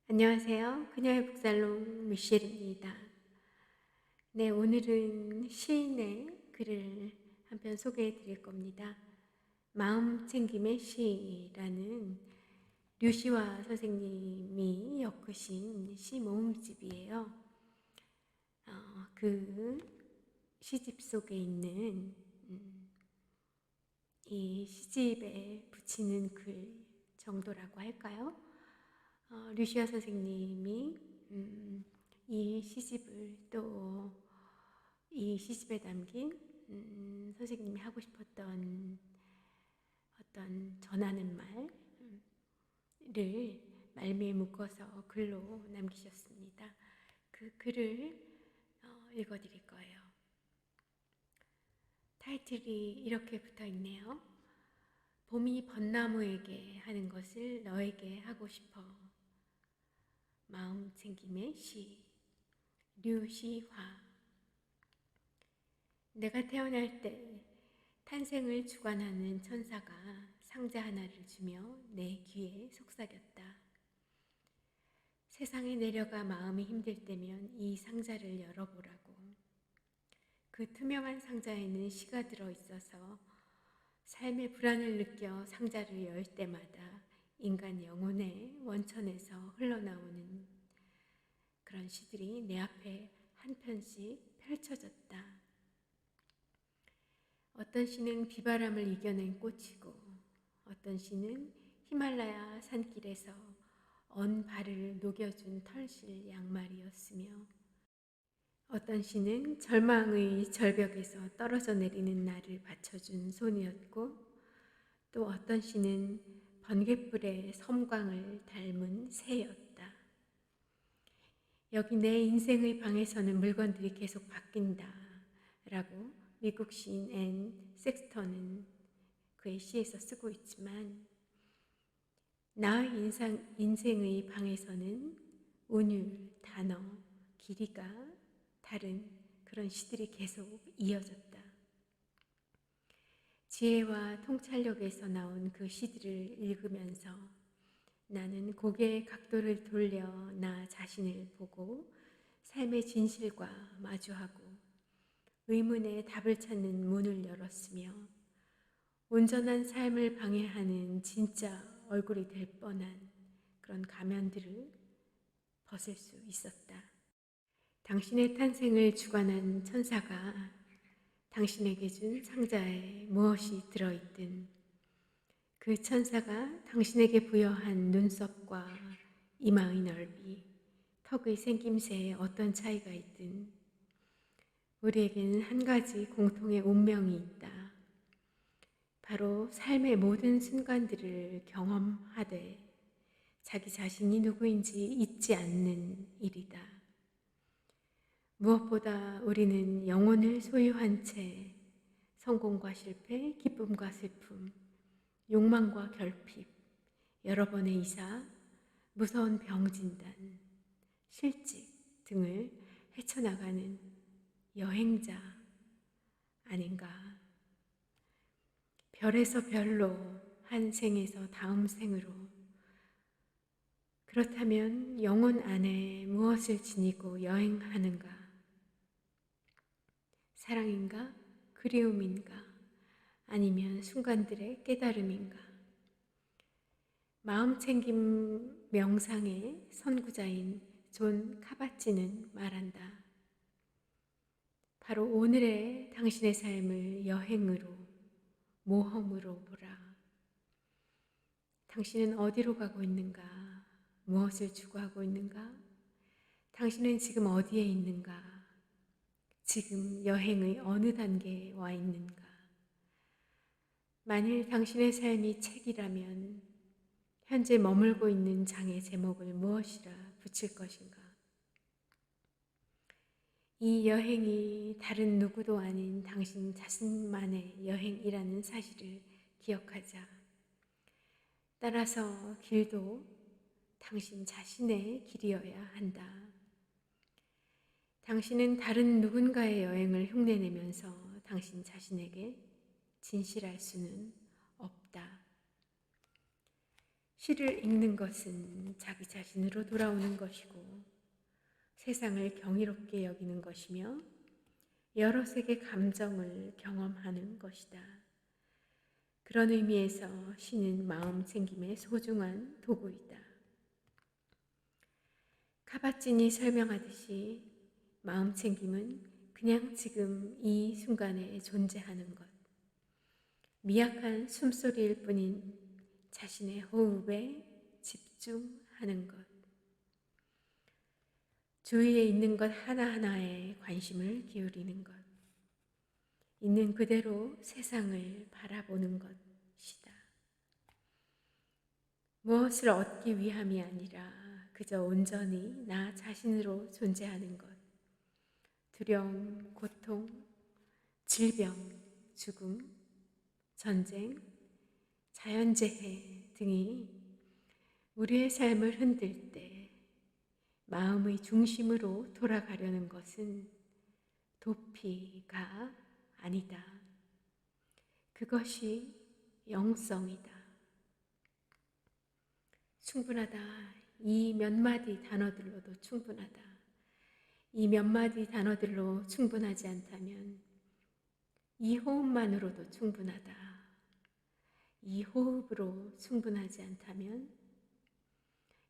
안녕하세요. 그녀의 북살롱 미셸입니다. 네, 오늘은 시인의 글을 한 편 소개해 드릴 겁니다. 마음챙김의 시라는 류시화 선생님이 엮으신 시 모음집이에요. 그 시집 속에 있는 이 시집에 붙이는 글 정도라고 할까요? 류시아 선생님이 이 시집을 또 이 시집에 담긴 선생님이 하고 싶었던 어떤 전하는 말을 말미에 묶어서 글로 남기셨습니다. 그 글을 읽어 드릴 거예요. 타이틀이 이렇게 붙어 있네요. 봄이 벚나무에게 하는 것을 너에게 하고 싶어. 마음챙김의 시 류시화. 내가 태어날 때 탄생을 주관하는 천사가 상자 하나를 주며 내 귀에 속삭였다. 세상에 내려가 마음이 힘들 때면 이 상자를 열어보라고. 그 투명한 상자에는 시가 들어있어서 삶의 불안을 느껴 상자를 열 때마다 인간 영혼의 원천에서 흘러나오는 그런 시들이 내 앞에 한 편씩 펼쳐졌다. 어떤 시는 비바람을 이겨낸 꽃이고 어떤 시는 히말라야 산길에서 언 발을 녹여준 털실 양말이었으며 어떤 시는 절망의 절벽에서 떨어져 내리는 나를 받쳐준 손이었고 또 어떤 시는 번갯불의 섬광을 닮은 새였다. 여기 내 인생의 방에서는 물건들이 계속 바뀐다 라고 미국 시인 앤 섹스턴은 그의 시에서 쓰고 있지만 나의 인생의 방에서는 운율, 단어, 길이가 다른 그런 시들이 계속 이어졌다. 지혜와 통찰력에서 나온 그 시들을 읽으면서 나는 고개의 각도를 돌려 나 자신을 보고 삶의 진실과 마주하고 의문의 답을 찾는 문을 열었으며 온전한 삶을 방해하는 진짜 얼굴이 될 뻔한 그런 가면들을 벗을 수 있었다. 당신의 탄생을 주관한 천사가 당신에게 준 상자에 무엇이 들어있든 그 천사가 당신에게 부여한 눈썹과 이마의 넓이, 턱의 생김새에 어떤 차이가 있든 우리에게는 한 가지 공통의 운명이 있다. 바로 삶의 모든 순간들을 경험하되 자기 자신이 누구인지 잊지 않는 일이다. 무엇보다 우리는 영혼을 소유한 채 성공과 실패, 기쁨과 슬픔, 욕망과 결핍, 여러 번의 이사, 무서운 병진단, 실직 등을 헤쳐나가는 여행자 아닌가. 별에서 별로, 한 생에서 다음 생으로. 그렇다면 영혼 안에 무엇을 지니고 여행하는가? 사랑인가? 그리움인가? 아니면 순간들의 깨달음인가? 마음챙김 명상의 선구자인 존 카바치는 말한다. 바로 오늘의 당신의 삶을 여행으로, 모험으로 보라. 당신은 어디로 가고 있는가? 무엇을 추구하고 있는가? 당신은 지금 어디에 있는가? 지금 여행의 어느 단계에 와 있는가? 만일 당신의 삶이 책이라면 현재 머물고 있는 장의 제목을 무엇이라 붙일 것인가? 이 여행이 다른 누구도 아닌 당신 자신만의 여행이라는 사실을 기억하자. 따라서 길도 당신 자신의 길이어야 한다. 당신은 다른 누군가의 여행을 흉내내면서 당신 자신에게 진실할 수는 없다. 시를 읽는 것은 자기 자신으로 돌아오는 것이고 세상을 경이롭게 여기는 것이며 여러 색의 감정을 경험하는 것이다. 그런 의미에서 시는 마음 챙김의 소중한 도구이다. 카바찐이 설명하듯이 마음 챙김은 그냥 지금 이 순간에 존재하는 것, 미약한 숨소리일 뿐인 자신의 호흡에 집중하는 것, 주위에 있는 것 하나하나에 관심을 기울이는 것, 있는 그대로 세상을 바라보는 것이다. 무엇을 얻기 위함이 아니라 그저 온전히 나 자신으로 존재하는 것, 두려움, 고통, 질병, 죽음, 전쟁, 자연재해 등이 우리의 삶을 흔들 때 마음의 중심으로 돌아가려는 것은 도피가 아니다. 그것이 영성이다. 충분하다. 이 몇 마디 단어들로도 충분하다. 이 몇 마디 단어들로 충분하지 않다면 이 호흡만으로도 충분하다. 이 호흡으로 충분하지 않다면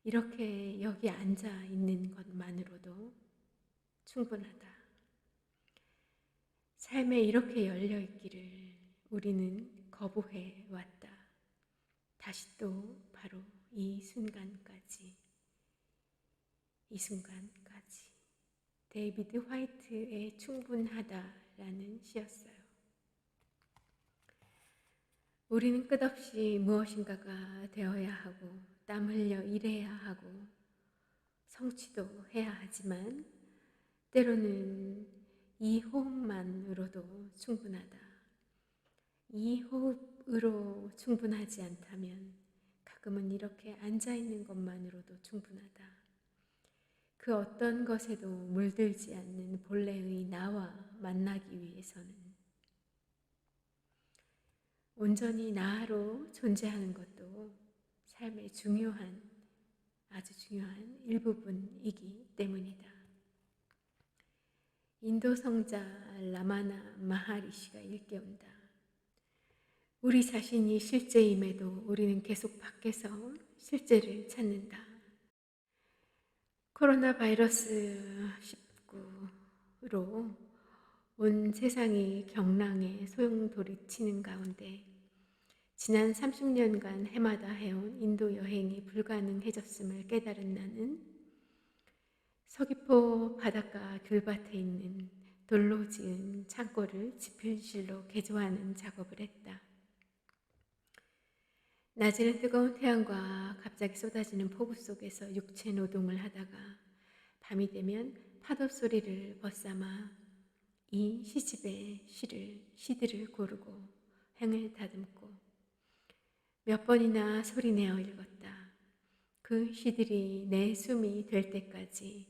이렇게 여기 앉아 있는 것만으로도 충분하다. 삶에 이렇게 열려 있기를 우리는 거부해 왔다. 다시 또 바로 이 순간까지. 데이비드 화이트의 충분하다라는 시였어요. 우리는 끝없이 무엇인가가 되어야 하고 땀 흘려 일해야 하고 성취도 해야 하지만 때로는 이 호흡만으로도 충분하다. 이 호흡으로 충분하지 않다면 가끔은 이렇게 앉아있는 것만으로도 충분하다. 그 어떤 것에도 물들지 않는 본래의 나와 만나기 위해서는 온전히 나로 존재하는 것도 삶의 아주 중요한 일부분이기 때문이다. 인도 성자 라마나 마하리시가 일깨운다. 우리 자신이 실제임에도 우리는 계속 밖에서 실제를 찾는다. 코로나 바이러스 19로 온 세상이 경랑에 소용돌이치는 가운데 지난 30년간 해마다 해온 인도 여행이 불가능해졌음을 깨달은 나는 서귀포 바닷가 귤밭에 있는 돌로 지은 창고를 집필실로 개조하는 작업을 했다. 낮에는 뜨거운 태양과 갑자기 쏟아지는 폭우 속에서 육체 노동을 하다가 밤이 되면 파도 소리를 벗삼아 이 시집의 시들을 고르고 행을 다듬고 몇 번이나 소리내어 읽었다. 그 시들이 내 숨이 될 때까지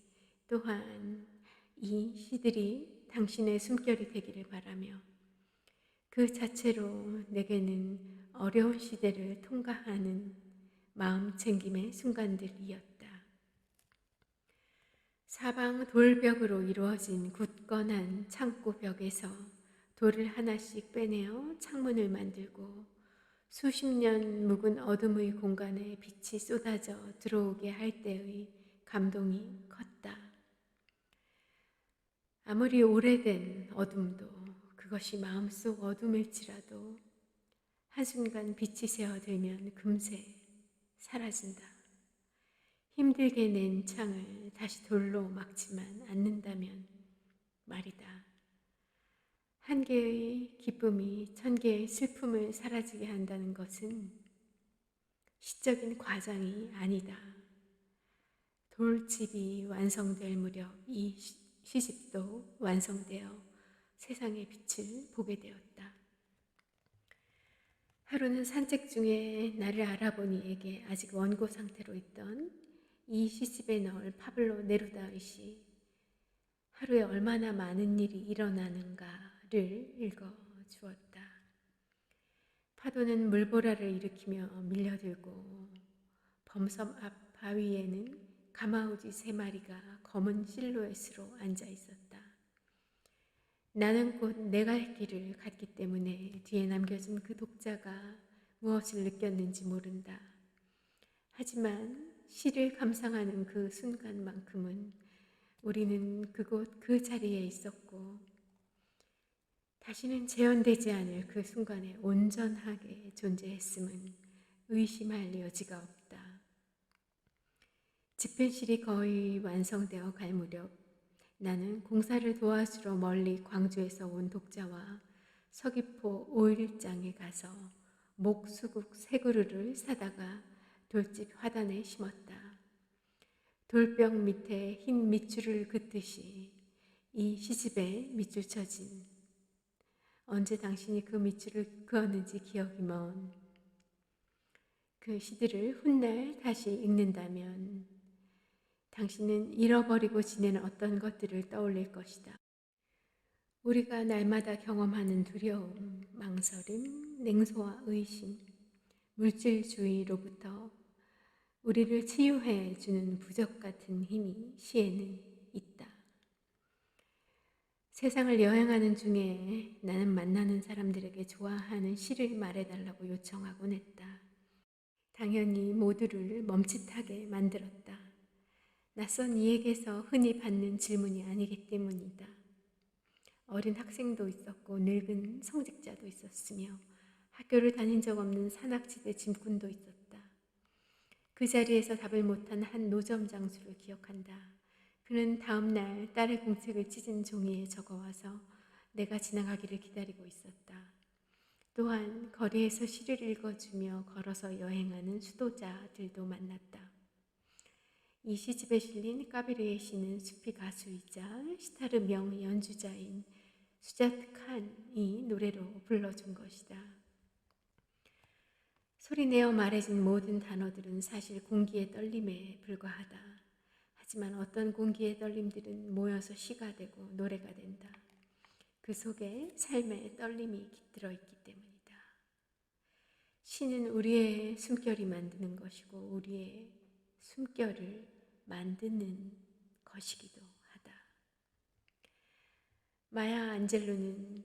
또한 이 시들이 당신의 숨결이 되기를 바라며 그 자체로 내게는 어려운 시대를 통과하는 마음 챙김의 순간들이었다. 사방 돌벽으로 이루어진 굳건한 창고 벽에서 돌을 하나씩 빼내어 창문을 만들고 수십 년 묵은 어둠의 공간에 빛이 쏟아져 들어오게 할 때의 감동이 컸다. 아무리 오래된 어둠도 그것이 마음속 어둠일지라도 한순간 빛이 새어들면 금세 사라진다. 힘들게 낸 창을 다시 돌로 막지만 않는다면 말이다. 한 개의 기쁨이 천 개의 슬픔을 사라지게 한다는 것은 시적인 과정이 아니다. 돌집이 완성될 무렵 이 시집도 완성되어 세상의 빛을 보게 되었다. 하루는 산책 중에 나를 알아본 이에게 아직 원고 상태로 있던 이 시집에 넣을 파블로 네루다의 시 하루에 얼마나 많은 일이 일어나는가를 읽어주었다. 파도는 물보라를 일으키며 밀려들고 범섬 앞 바위에는 가마우지 3마리가 검은 실루엣으로 앉아 있었다. 나는 곧 내 갈 길을 갔기 때문에 뒤에 남겨진 그 독자가 무엇을 느꼈는지 모른다. 하지만 시를 감상하는 그 순간만큼은 우리는 그곳 그 자리에 있었고 다시는 재현되지 않을 그 순간에 온전하게 존재했음은 의심할 여지가 없다. 집필실이 거의 완성되어 갈 무렵 나는 공사를 도와주러 멀리 광주에서 온 독자와 서귀포 오일장에 가서 목수국 3그루를 사다가 돌집 화단에 심었다. 돌벽 밑에 흰 밑줄을 긋듯이 이 시집에 밑줄 쳐진 언제 당신이 그 밑줄을 그었는지 기억이 먼 그 시들을 훗날 다시 읽는다면 당신은 잃어버리고 지내는 어떤 것들을 떠올릴 것이다. 우리가 날마다 경험하는 두려움, 망설임, 냉소와 의심, 물질주의로부터 우리를 치유해 주는 부적 같은 힘이 시에는 있다. 세상을 여행하는 중에 나는 만나는 사람들에게 좋아하는 시를 말해달라고 요청하곤 했다. 당연히 모두를 멈칫하게 만들었다. 낯선 이에게서 흔히 받는 질문이 아니기 때문이다. 어린 학생도 있었고 늙은 성직자도 있었으며 학교를 다닌 적 없는 산악지대 짐꾼도 있었다. 그 자리에서 답을 못한 한 노점 장수를 기억한다. 그는 다음 날 딸의 공책을 찢은 종이에 적어와서 내가 지나가기를 기다리고 있었다. 또한 거리에서 시를 읽어주며 걸어서 여행하는 수도자들도 만났다. 이 시집에 실린 까비르의 시는 수피 가수이자 시타르 명 연주자인 수자트 칸이 노래로 불러준 것이다. 소리내어 말해진 모든 단어들은 사실 공기의 떨림에 불과하다. 하지만 어떤 공기의 떨림들은 모여서 시가 되고 노래가 된다. 그 속에 삶의 떨림이 깃들어 있기 때문이다. 시는 우리의 숨결이 만드는 것이고 우리의 숨결을 만드는 것이기도 하다. 마야 안젤로는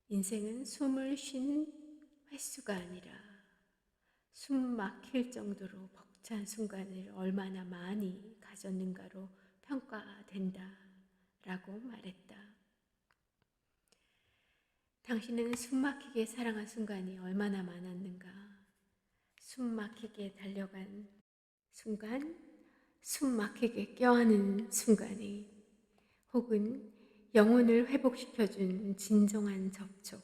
인생은 숨을 쉰 횟수가 아니라 숨 막힐 정도로 벅찬 순간을 얼마나 많이 가졌는가로 평가된다 라고 말했다. 당신은 숨 막히게 사랑한 순간이 얼마나 많았는가? 숨 막히게 달려간 순간, 숨 막히게 껴안은 순간이 혹은 영혼을 회복시켜준 진정한 접촉,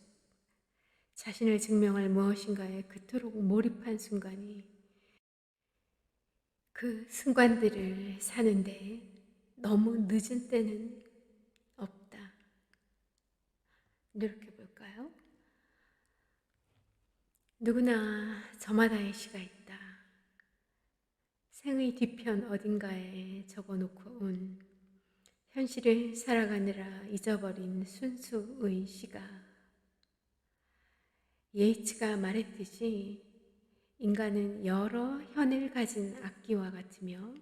자신을 증명할 무엇인가에 그토록 몰입한 순간이 그 순간들을 사는데 너무 늦은 때는 없다. 이렇게 볼까요? 누구나 저마다의 시가 있다. 생의 뒤편 어딘가에 적어놓고 온 현실을 살아가느라 잊어버린 순수의 시가 예이츠가 말했듯이 인간은 여러 현을 가진 악기와 같으며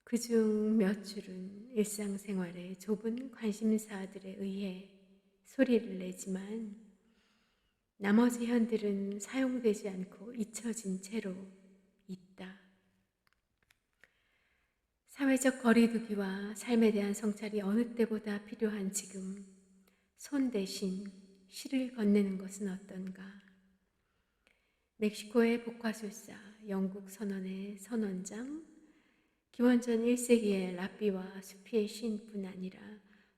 그중 몇 줄은 일상생활의 좁은 관심사들에 의해 소리를 내지만 나머지 현들은 사용되지 않고 잊혀진 채로 있다. 사회적 거리두기와 삶에 대한 성찰이 어느 때보다 필요한 지금 손 대신 시를 건네는 것은 어떤가? 멕시코의 복화술사, 영국 선원의 선원장, 기원전 1세기의 라삐와 수피의 시인뿐 아니라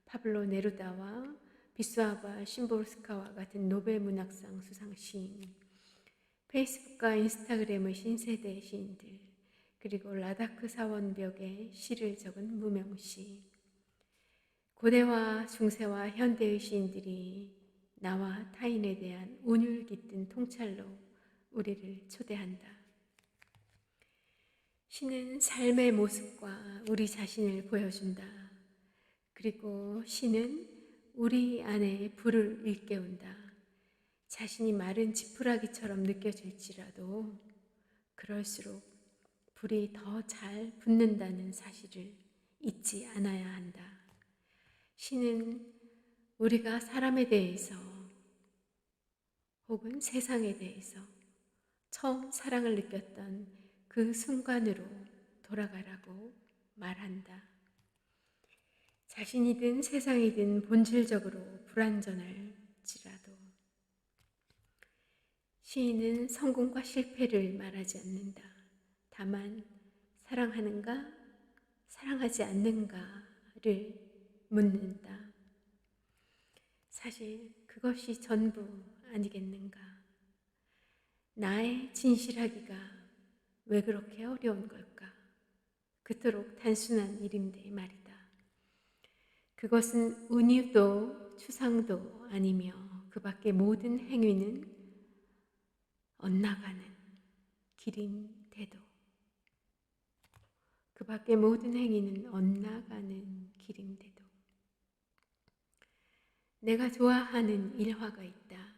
파블로 네루다와 비수아바 심보르스카와 같은 노벨 문학상 수상 시인, 페이스북과 인스타그램의 신세대 시인들, 그리고 라다크 사원벽에 시를 적은 무명시, 고대와 중세와 현대의 시인들이 나와 타인에 대한 운율 깃든 통찰로 우리를 초대한다. 시는 삶의 모습과 우리 자신을 보여준다. 그리고 시는 우리 안에 불을 일깨운다. 자신이 마른 지푸라기처럼 느껴질지라도 그럴수록 불이 더 잘 붙는다는 사실을 잊지 않아야 한다. 신은 우리가 사람에 대해서 혹은 세상에 대해서 처음 사랑을 느꼈던 그 순간으로 돌아가라고 말한다. 자신이든 세상이든 본질적으로 불완전할지라도 시인은 성공과 실패를 말하지 않는다. 다만 사랑하는가, 사랑하지 않는가를 묻는다. 사실 그것이 전부 아니겠는가? 나의 진실하기가 왜 그렇게 어려운 걸까? 그토록 단순한 일인데 말이다. 그것은 은유도 추상도 아니며 그 밖의 모든 행위는 엇나가는 길인데도 그 밖의 모든 행위는 엇나가는 길인데도 내가 좋아하는 일화가 있다.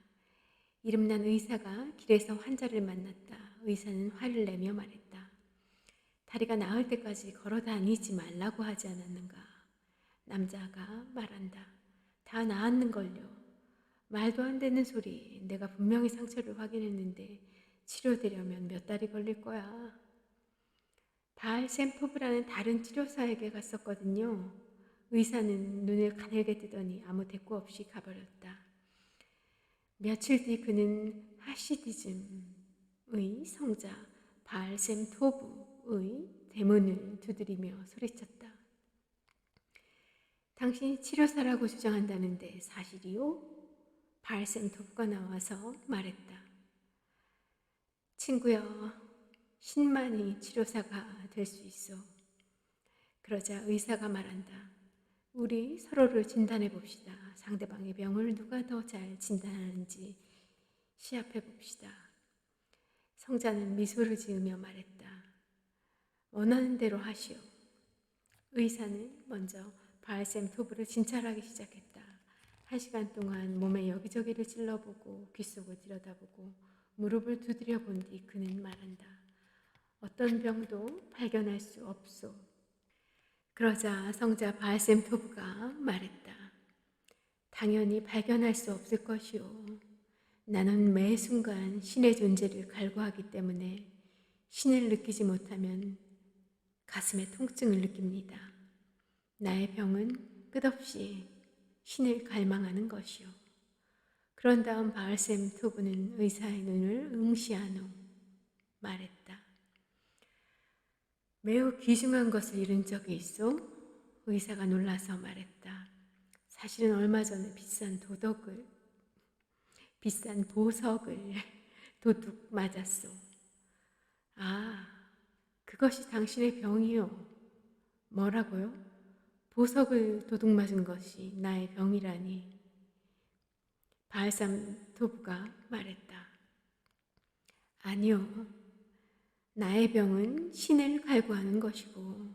이름난 의사가 길에서 환자를 만났다. 의사는 화를 내며 말했다. 다리가 나을 때까지 걸어 다니지 말라고 하지 않았는가? 남자가 말한다. 다 나았는걸요. 말도 안 되는 소리. 내가 분명히 상처를 확인했는데 치료되려면 몇 달이 걸릴 거야. 바알 샘토브라는 다른 치료사에게 갔었거든요. 의사는 눈을 가늘게 뜨더니 아무 대꾸 없이 가버렸다. 며칠 뒤 그는 하시디즘의 성자 바알 샘토브의 대문을 두드리며 소리쳤다. 당신이 치료사라고 주장한다는데 사실이요? 바알 샘토브가 나와서 말했다. 친구여, 신만이 치료사가 될 수 있어. 그러자 의사가 말한다. 우리 서로를 진단해 봅시다. 상대방의 병을 누가 더 잘 진단하는지 시합해 봅시다. 성자는 미소를 지으며 말했다. 원하는 대로 하시오. 의사는 먼저 바알셈토브를 진찰하기 시작했다. 1시간 동안 몸의 여기저기를 찔러보고 귓속을 들여다보고 무릎을 두드려 본 뒤 그는 말한다. 어떤 병도 발견할 수 없소. 그러자 성자 바알셈토브가 말했다. 당연히 발견할 수 없을 것이오. 나는 매 순간 신의 존재를 갈구하기 때문에 신을 느끼지 못하면 가슴에 통증을 느낍니다. 나의 병은 끝없이 신을 갈망하는 것이오. 그런 다음 바알셈토브는 의사의 눈을 응시한 후 말했다. 매우 귀중한 것을 잃은 적이 있어? 의사가 놀라서 말했다. 사실은 얼마 전에 비싼 보석을 도둑 맞았소. 아, 그것이 당신의 병이요. 뭐라고요? 보석을 도둑 맞은 것이 나의 병이라니. 바알삼토브가 말했다. 아니요. 나의 병은 신을 갈구하는 것이고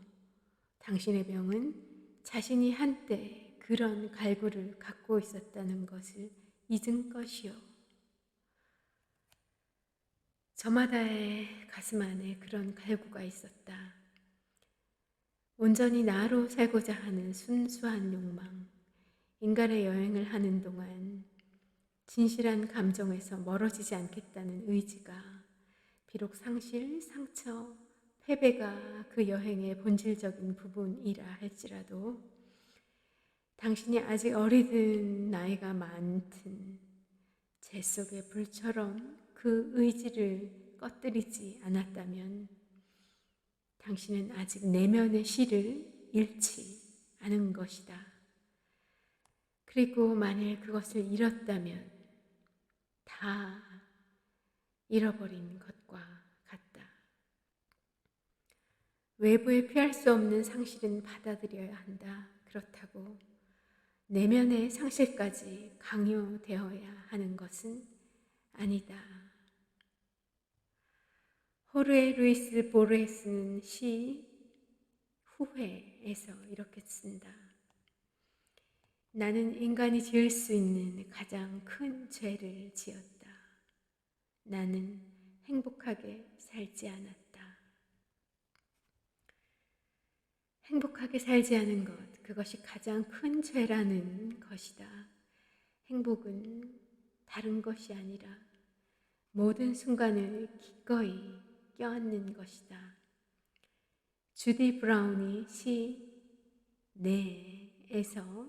당신의 병은 자신이 한때 그런 갈구를 갖고 있었다는 것을 잊은 것이요. 저마다의 가슴 안에 그런 갈구가 있었다. 온전히 나로 살고자 하는 순수한 욕망, 인간의 여행을 하는 동안 진실한 감정에서 멀어지지 않겠다는 의지가 비록 상실, 상처, 패배가 그 여행의 본질적인 부분이라 할지라도 당신이 아직 어리든 나이가 많든 제 속의 불처럼 그 의지를 꺼뜨리지 않았다면 당신은 아직 내면의 실을 잃지 않은 것이다. 그리고 만일 그것을 잃었다면 다 잃어버린 것과 같다. 외부에 피할 수 없는 상실은 받아들여야 한다. 그렇다고 내면의 상실까지 강요되어야 하는 것은 아니다. 호르에 루이스 보르헤스는 시 후회에서 이렇게 쓴다. 나는 인간이 지을 수 있는 가장 큰 죄를 지었다. 나는 행복하게 살지 않았다. 행복하게 살지 않은 것, 그것이 가장 큰 죄라는 것이다. 행복은 다른 것이 아니라 모든 순간을 기꺼이 껴안는 것이다. 주디 브라운이 시 내에서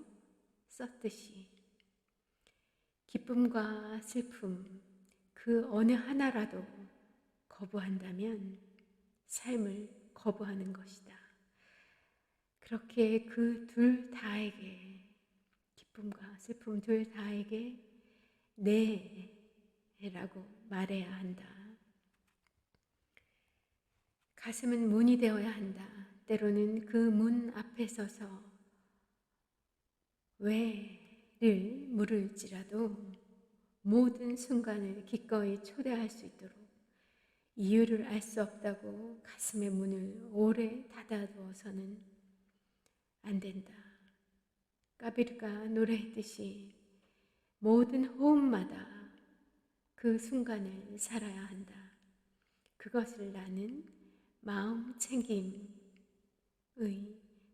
썼듯이 기쁨과 슬픔 그 어느 하나라도 거부한다면 삶을 거부하는 것이다. 그렇게 그 둘 다에게 기쁨과 슬픔 둘 다에게 네라고 말해야 한다. 가슴은 문이 되어야 한다. 때로는 그 문 앞에 서서 왜를 물을지라도 모든 순간을 기꺼이 초대할 수 있도록 이유를 알 수 없다고 가슴의 문을 오래 닫아두어서는 안 된다. 까비르가 노래했듯이 모든 호흡마다 그 순간을 살아야 한다. 그것을 나는 마음 챙김의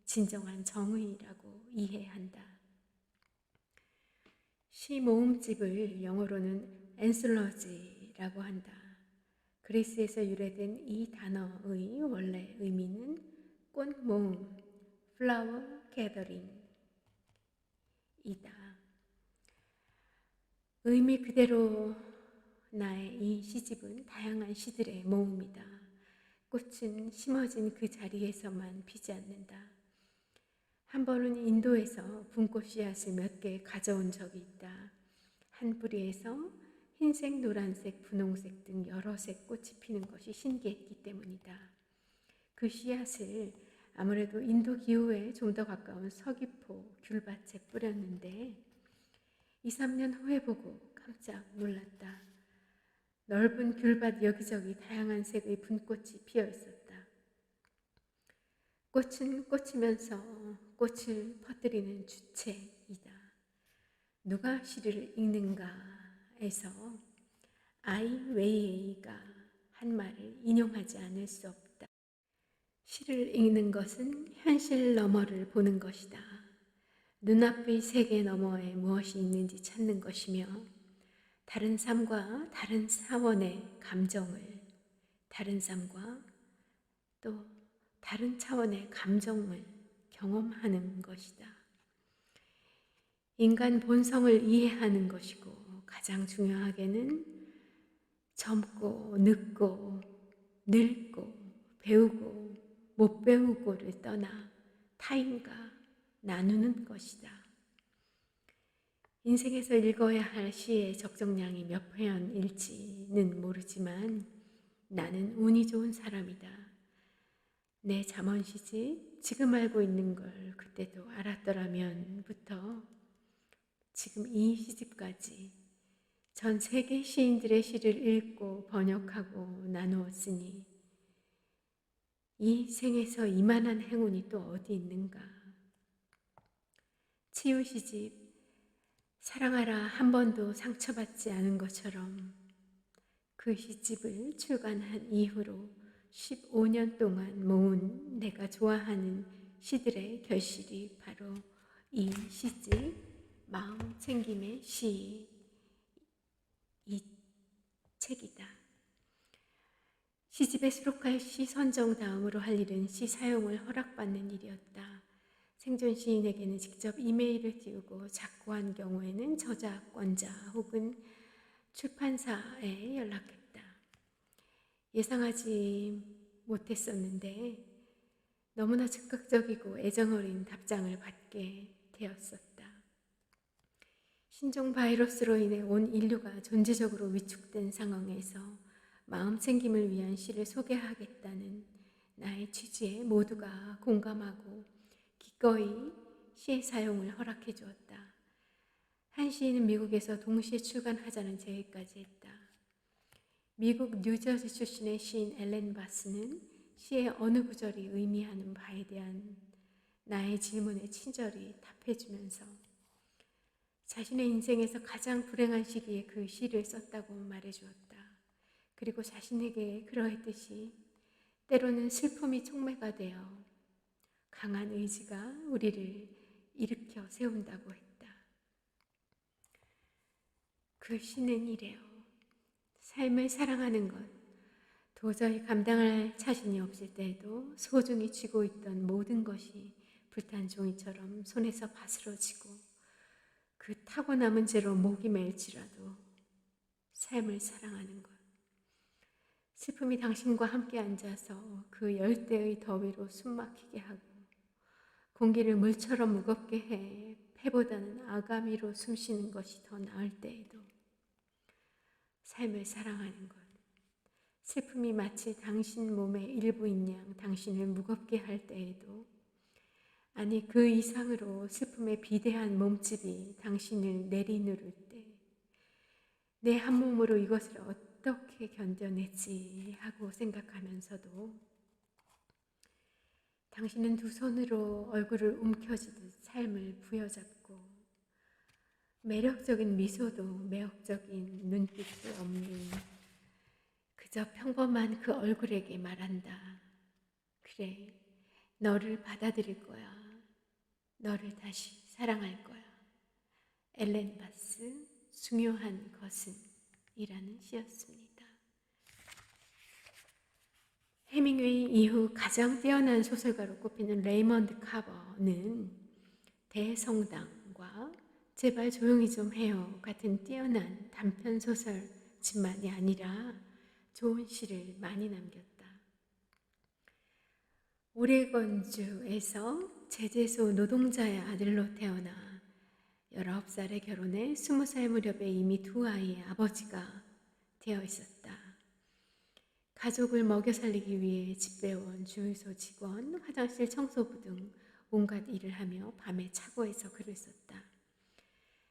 진정한 정의라고 이해한다. 시 모음집을 영어로는 앤슬러지라고 한다. 그리스에서 유래된 이 단어의 원래 의미는 꽃 모음, flower gathering이다. 의미 그대로 나의 이 시집은 다양한 시들의 모음이다. 꽃은 심어진 그 자리에서만 피지 않는다. 한 번은 인도에서 분꽃 씨앗을 몇 개 가져온 적이 있다. 한 뿌리에서 흰색, 노란색, 분홍색 등 여러 색 꽃이 피는 것이 신기했기 때문이다. 그 씨앗을 아무래도 인도 기후에 좀 더 가까운 서귀포 귤밭에 뿌렸는데 2, 3년 후에 보고 깜짝 놀랐다. 넓은 귤밭 여기저기 다양한 색의 분꽃이 피어 있었다. 꽃은 꽃이면서 꽃을 퍼뜨리는 주체이다. 누가 시를 읽는가에서 아이 웨이웨이가 한 말을 인용하지 않을 수 없다. 시를 읽는 것은 현실 너머를 보는 것이다. 눈앞의 세계 너머에 무엇이 있는지 찾는 것이며 다른 삶과 다른 차원의 감정을 다른 삶과 또 다른 차원의 감정을 경험하는 것이다. 인간 본성을 이해하는 것이고 가장 중요하게는 젊고 늙고 늙고 배우고 못 배우고를 떠나 타인과 나누는 것이다. 인생에서 읽어야 할 시의 적정량이 몇 편일지는 모르지만 나는 운이 좋은 사람이다. 내 잠언시집 지금 알고 있는 걸 그때도 알았더라면부터 지금 이 시집까지 전 세계 시인들의 시를 읽고 번역하고 나누었으니 이 생에서 이만한 행운이 또 어디 있는가. 치유 시집 사랑하라 한 번도 상처받지 않은 것처럼 그 시집을 출간한 이후로 15년 동안 모은 내가 좋아하는 시들의 결실이 바로 이 시집 마음 챙김의 시 이 책이다. 시집에 수록할 시 선정 다음으로 할 일은 시 사용을 허락받는 일이었다. 생존 시인에게는 직접 이메일을 띄우고 작고한 경우에는 저작권자 혹은 출판사에 연락했다. 예상하지 못했었는데 너무나 즉각적이고 애정어린 답장을 받게 되었었다. 신종 바이러스로 인해 온 인류가 존재적으로 위축된 상황에서 마음 챙김을 위한 시를 소개하겠다는 나의 취지에 모두가 공감하고 기꺼이 시의 사용을 허락해 주었다. 한 시인은 미국에서 동시에 출간하자는 제의까지 했다. 미국 뉴저지 출신의 시인 앨런 바스는 시의 어느 구절이 의미하는 바에 대한 나의 질문에 친절히 답해주면서 자신의 인생에서 가장 불행한 시기에 그 시를 썼다고 말해주었다. 그리고 자신에게 그러했듯이 때로는 슬픔이 촉매가 되어 강한 의지가 우리를 일으켜 세운다고 했다. 그 시는 이래요. 삶을 사랑하는 것, 도저히 감당할 자신이 없을 때에도 소중히 쥐고 있던 모든 것이 불탄 종이처럼 손에서 바스러지고 그 타고 남은 채로 목이 맬지라도 삶을 사랑하는 것. 슬픔이 당신과 함께 앉아서 그 열대의 더위로 숨막히게 하고 공기를 물처럼 무겁게 해 폐보다는 아가미로 숨쉬는 것이 더 나을 때에도 삶을 사랑하는 것. 슬픔이 마치 당신 몸의 일부인 양 당신을 무겁게 할 때에도, 아니 그 이상으로 슬픔의 비대한 몸집이 당신을 내리누를 때, 내 한 몸으로 이것을 어떻게 견뎌내지 하고 생각하면서도 당신은 두 손으로 얼굴을 움켜쥐듯 삶을 부여잡고 매력적인 미소도 매혹적인 눈빛도 없는 그저 평범한 그 얼굴에게 말한다. 그래, 너를 받아들일 거야. 너를 다시 사랑할 거야. 엘렌 바스, 중요한 것은 이라는 시였습니다. 해밍웨이 이후 가장 뛰어난 소설가로 꼽히는 레이먼드 카버는 대성당과 제발 조용히 좀 해요 같은 뛰어난 단편 소설집만이 아니라 좋은 시를 많이 남겼다. 오레곤주에서 제재소 노동자의 아들로 태어나 19살에 결혼해 20살 무렵에 이미 두 아이의 아버지가 되어 있었다. 가족을 먹여 살리기 위해 집배원, 주유소 직원, 화장실 청소부 등 온갖 일을 하며 밤에 차고에서 글을 썼다.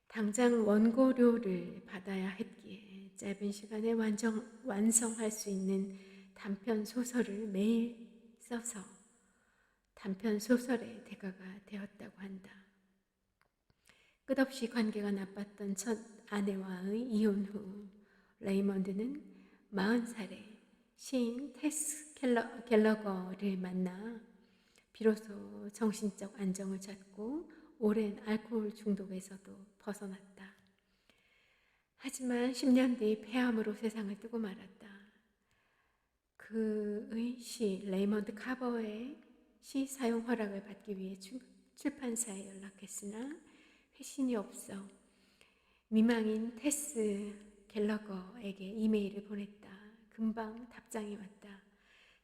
당장 원고료를 받아야 했기에 짧은 시간에 완성할 수 있는 단편 소설을 매일 써서 단편 소설의 대가가 되었다고 한다. 끝없이 관계가 나빴던 첫 아내와의 이혼 후 레이먼드는 40살에 시인 테스 갤러거를 만나 비로소 정신적 안정을 찾고 오랜 알코올 중독에서도 벗어났다. 하지만 10년 뒤 폐암으로 세상을 뜨고 말았다. 그의 시 레이먼드 카버의 시 사용 허락을 받기 위해 출판사에 연락했으나 회신이 없어 미망인 테스 갤러거에게 이메일을 보냈다. 금방 답장이 왔다.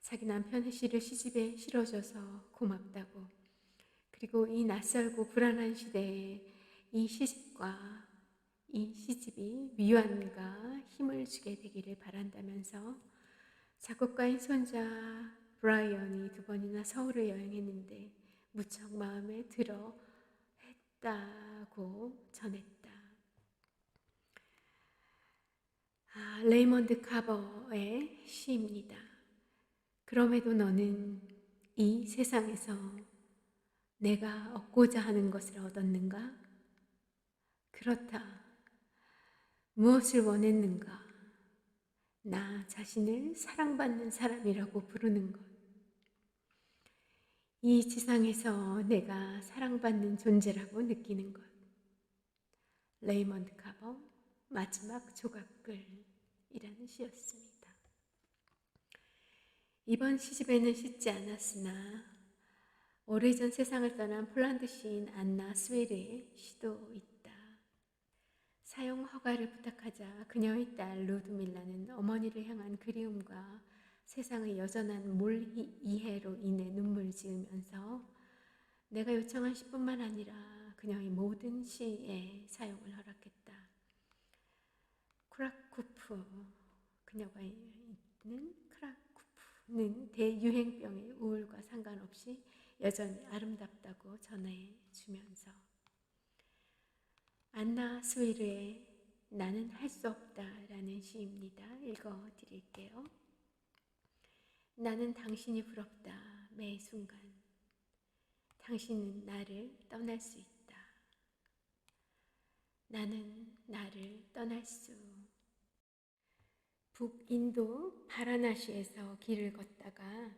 자기 남편의 시를 시집에 실어줘서 고맙다고. 그리고 이 낯설고 불안한 시대에 이 시집이 위안과 힘을 주게 되기를 바란다면서 작곡가인 손자 브라이언이 2번이나 서울을 여행했는데 무척 마음에 들어 했다고 전했다. 레이먼드 카버의 시입니다. 그럼에도 너는 이 세상에서 내가 얻고자 하는 것을 얻었는가? 그렇다. 무엇을 원했는가? 나 자신을 사랑받는 사람이라고 부르는 것. 이 지상에서 내가 사랑받는 존재라고 느끼는 것. 레이먼드 카버 마지막 조각글이라는 시였습니다. 이번 시집에는 싣지 않았으나 오래전 세상을 떠난 폴란드 시인 안나 스웨르의 시도 있다. 사용 허가를 부탁하자 그녀의 딸 루드밀라는 어머니를 향한 그리움과 세상의 여전한 몰이해로 인해 눈물을 지으면서 내가 요청한 시뿐만 아니라 그녀의 모든 시에 사용을 허락했다. 크라쿠프, 그녀가 있는 크라쿠프는 대유행병의 우울과 상관없이 여전히 아름답다고 전해주면서 안나 스웨르의 나는 할 수 없다라는 시입니다. 읽어드릴게요. 나는 당신이 부럽다. 매 순간 당신은 나를 떠날 수 있다. 나는 나를 떠날 수. 북인도 바라나시에서 길을 걷다가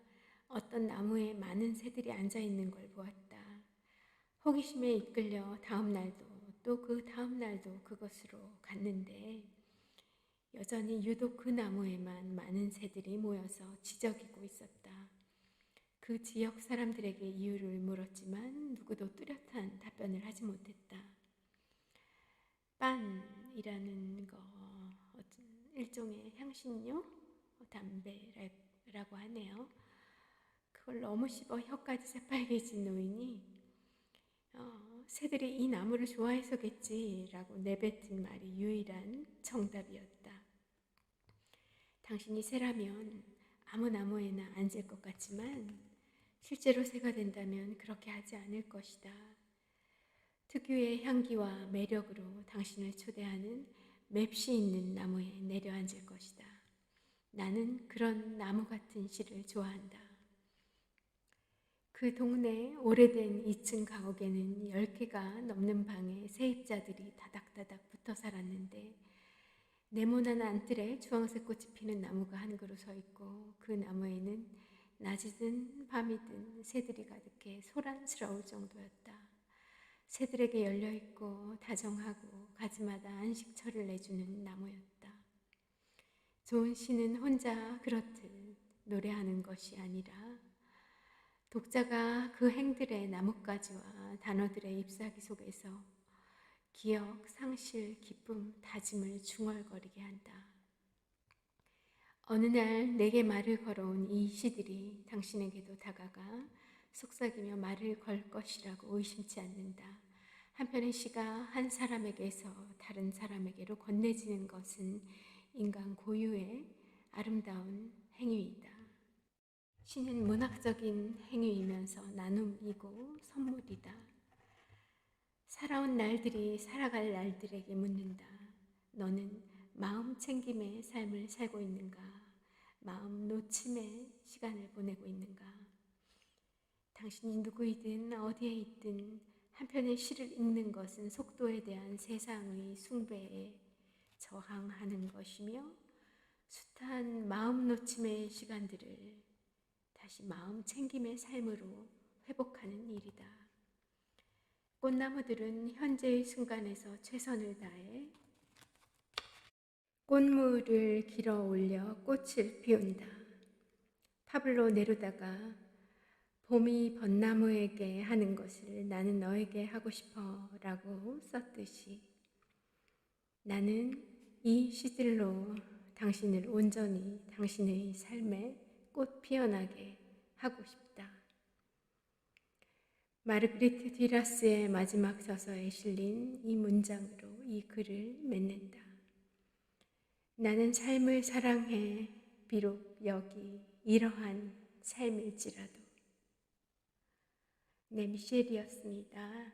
어떤 나무에 많은 새들이 앉아 있는 걸 보았다. 호기심에 이끌려 다음 날도 또 그 다음 날도 그곳으로 갔는데 여전히 유독 그 나무에만 많은 새들이 모여서 지저귀고 있었다. 그 지역 사람들에게 이유를 물었지만 누구도 뚜렷한 답변을 하지 못했다. 빤이라는 거 일종의 향신료, 담배라고 하네요. 그걸 너무 씹어 혀까지 새빨개진 노인이 새들이 이 나무를 좋아해서겠지라고 내뱉은 말이 유일한 정답이었다. 당신이 새라면 아무 나무에나 앉을 것 같지만 실제로 새가 된다면 그렇게 하지 않을 것이다. 특유의 향기와 매력으로 당신을 초대하는 맵시 있는 나무에 내려앉을 것이다. 나는 그런 나무 같은 시를 좋아한다. 그 동네 오래된 2층 가옥에는 10개가 넘는 방에 세입자들이 다닥다닥 붙어 살았는데 네모난 안뜰에 주황색 꽃이 피는 나무가 한 그루 서 있고 그 나무에는 낮이든 밤이든 새들이 가득해 소란스러울 정도였다. 새들에게 열려있고 다정하고 가지마다 안식처를 내주는 나무였다. 좋은 시는 혼자 그렇듯 노래하는 것이 아니라 독자가 그 행들의 나뭇가지와 단어들의 잎사귀 속에서 기억, 상실, 기쁨, 다짐을 중얼거리게 한다. 어느 날 내게 말을 걸어온 이 시들이 당신에게도 다가가 속삭이며 말을 걸 것이라고 의심치 않는다. 한편의 시가 한 사람에게서 다른 사람에게로 건네지는 것은 인간 고유의 아름다운 행위이다. 시는 문학적인 행위이면서 나눔이고 선물이다. 살아온 날들이 살아갈 날들에게 묻는다. 너는 마음 챙김의 삶을 살고 있는가? 마음 놓침의 시간을 보내고 있는가? 당신이 누구이든 어디에 있든 한편의 시를 읽는 것은 속도에 대한 세상의 숭배에 저항하는 것이며 숱한 마음 놓침의 시간들을 다시 마음 챙김의 삶으로 회복하는 일이다. 꽃나무들은 현재의 순간에서 최선을 다해 꽃무를 길어 올려 꽃을 피운다. 파블로 네루다가 봄이 벚나무에게 하는 것을 나는 너에게 하고 싶어 라고 썼듯이 나는 이 시들로 당신을 온전히 당신의 삶에 꽃 피어나게 하고 싶다. 마르그리트 듀라스의 마지막 저서에 실린 이 문장으로 이 글을 맺는다. 나는 삶을 사랑해 비록 여기 이러한 삶일지라도. 네, 미셸이었습니다.